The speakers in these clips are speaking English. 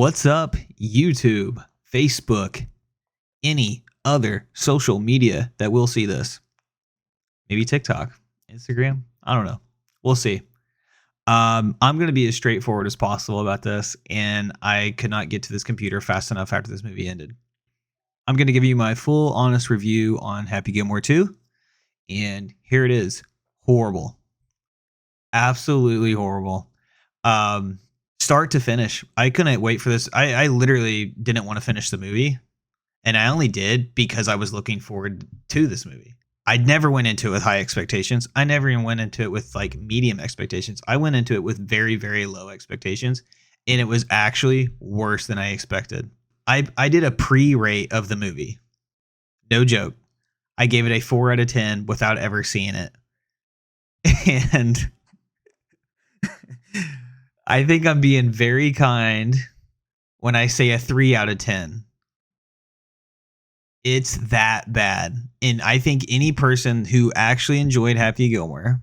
What's up, YouTube, Facebook, any other social media that will see this? Maybe TikTok, Instagram. I don't know. We'll see. I'm going to be as straightforward as possible about this, and I could not get to this computer fast enough after this movie ended. I'm going to give you my full, honest review on Happy Gilmore 2, and here it is. Horrible. Absolutely horrible. Start to finish. I couldn't wait for this. I literally didn't want to finish the movie, and I only did because I was looking forward to this movie. I never went into it with high expectations. I never even went into it with like medium expectations. I went into it with very, very low expectations, and it was actually worse than I expected. I did a pre-rate of the movie. No joke. I gave it a 4 out of 10 without ever seeing it. And I think I'm being very kind when I say a 3 out of 10. It's that bad. And I think any person who actually enjoyed Happy Gilmore,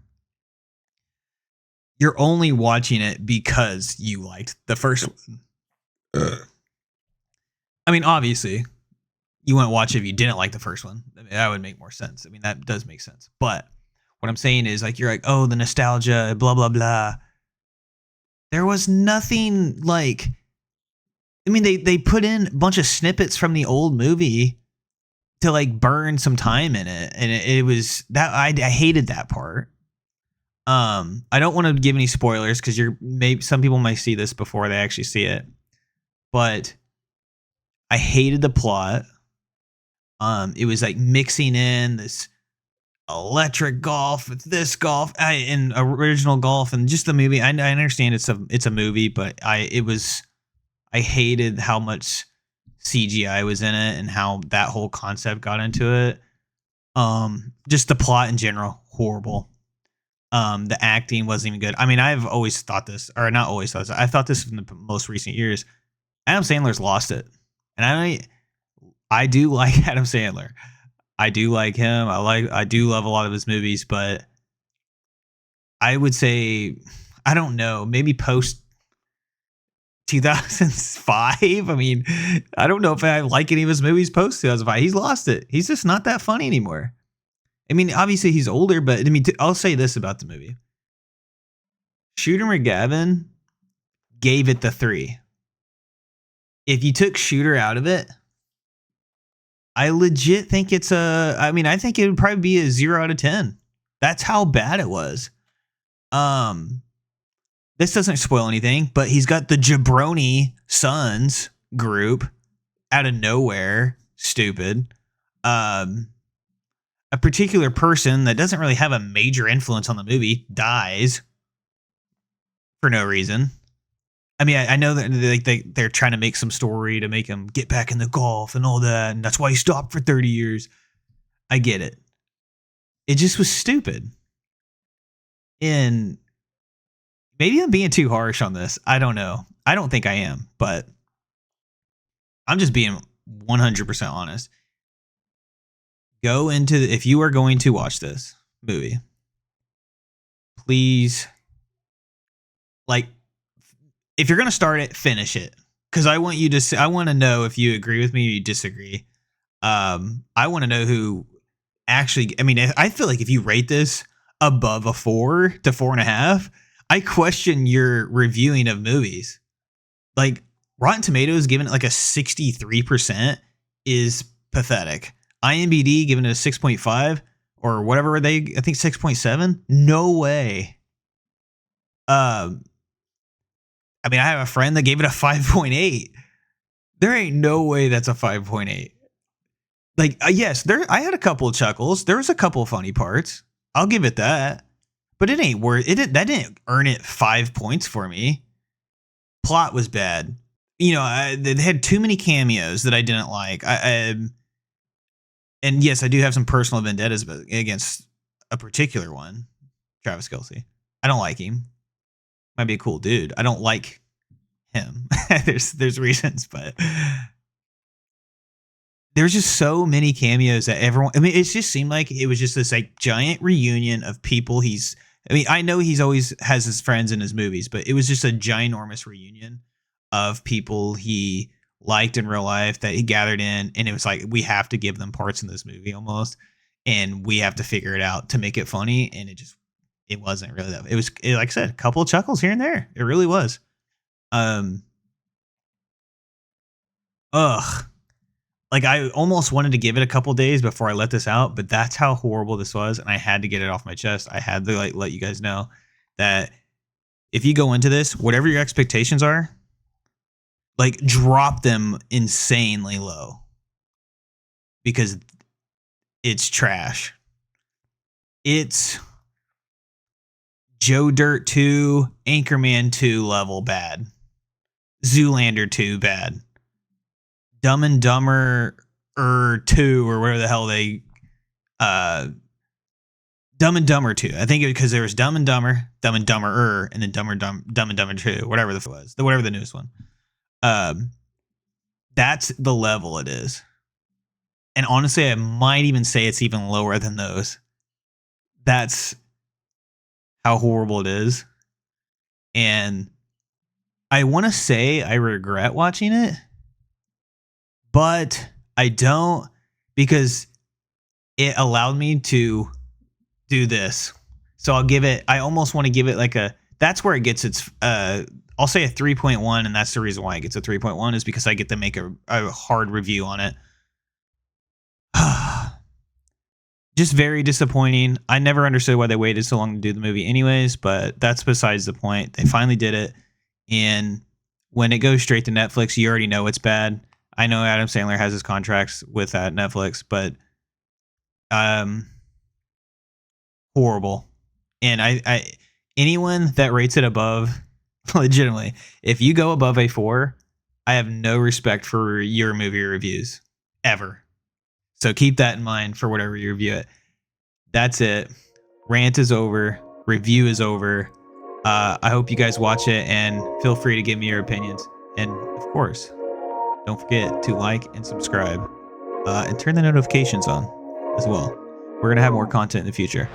you're only watching it because you liked the first one. I mean, obviously, you wouldn't watch it if you didn't like the first one. I mean, that would make more sense. I mean, that does make sense. But what I'm saying is, like, you're like, oh, the nostalgia, blah, blah, blah. There was nothing like, I mean, they put in a bunch of snippets from the old movie to like burn some time in it. And it was that I hated that part. I don't want to give any spoilers because some people might see this before they actually see it, but I hated the plot. It was like mixing in this electric golf with this golf and original golf and just the movie. I understand it's a movie, but I hated how much CGI was in it and how that whole concept got into it. Just the plot in general, horrible. The acting wasn't even good. I mean, I've always thought this, or not always thought this. I thought this in the most recent years. Adam Sandler's lost it, and I do like Adam Sandler. I do like him. I do love a lot of his movies, but I would say, I don't know, maybe post 2005. I mean, I don't know if I like any of his movies post 2005. He's lost it. He's just not that funny anymore. I mean, obviously he's older, but I mean, I'll say this about the movie. Shooter McGavin gave it the 3. If you took Shooter out of it, I legit think I think it would probably be a 0 out of 10. That's how bad it was. This doesn't spoil anything, but he's got the Jabroni Sons group out of nowhere. Stupid. A particular person that doesn't really have a major influence on the movie dies for no reason. I mean, I know that they're trying to make some story to make him get back in the golf and all that, and that's why he stopped for 30 years. I get it. It just was stupid. And maybe I'm being too harsh on this. I don't know. I don't think I am, but I'm just being 100% honest. If you are going to watch this movie, please, like, if you're going to start it, finish it. Because I want to know if you agree with me or you disagree. I want to know who actually, I mean, I feel like if you rate this above a 4 to 4.5, I question your reviewing of movies. Like, Rotten Tomatoes giving it like a 63% is pathetic. IMDb giving it a 6.5 or whatever I think 6.7. No way. I mean, I have a friend that gave it a 5.8. There ain't no way that's a 5.8. Like, yes, I had a couple of chuckles. There was a couple of funny parts. I'll give it that. But it ain't worth it. That didn't earn it 5 points for me. Plot was bad. You know, they had too many cameos that I didn't like. And yes, I do have some personal vendettas against a particular one, Travis Kelce. I don't like him. Might be a cool dude. I don't like him. there's reasons, but there's just so many cameos that everyone. I mean, it just seemed like it was just this like giant reunion of people. I mean, I know he's always has his friends in his movies, but it was just a ginormous reunion of people he liked in real life that he gathered in, and it was like, we have to give them parts in this movie almost, and we have to figure it out to make it funny. And it wasn't really that. It was, like I said, a couple of chuckles here and there. It really was. Like, I almost wanted to give it a couple days before I let this out, but that's how horrible this was, and I had to get it off my chest. I had to like let you guys know that if you go into this, whatever your expectations are, like, drop them insanely low, because it's trash. It's Joe Dirt 2, Anchorman 2 level bad. Zoolander 2 bad. Dumb and Dumber 2, or whatever the hell they Dumb and Dumber 2. I think because there was Dumb and Dumber, Dumb and Dumber, and then Dumb and Dumber 2, whatever the was, whatever the newest one. That's the level it is. And honestly, I might even say it's even lower than those. That's how horrible it is. And I want to say I regret watching it, but I don't, because it allowed me to do this. So I almost want to give it like that's where it gets its, I'll say a 3.1, and that's the reason why it gets a 3.1, is because I get to make a hard review on it. Just very disappointing. I never understood why they waited so long to do the movie anyways, but that's besides the point. They finally did it, and when it goes straight to Netflix, you already know it's bad. I know Adam Sandler has his contracts with Netflix, but horrible. And I anyone that rates it above, legitimately, if you go above a 4, I have no respect for your movie reviews ever. So keep that in mind for whatever you review it. That's it. Rant is over. Review is over. I hope you guys watch it, and feel free to give me your opinions. And of course, don't forget to like and subscribe, and turn the notifications on as well. We're going to have more content in the future.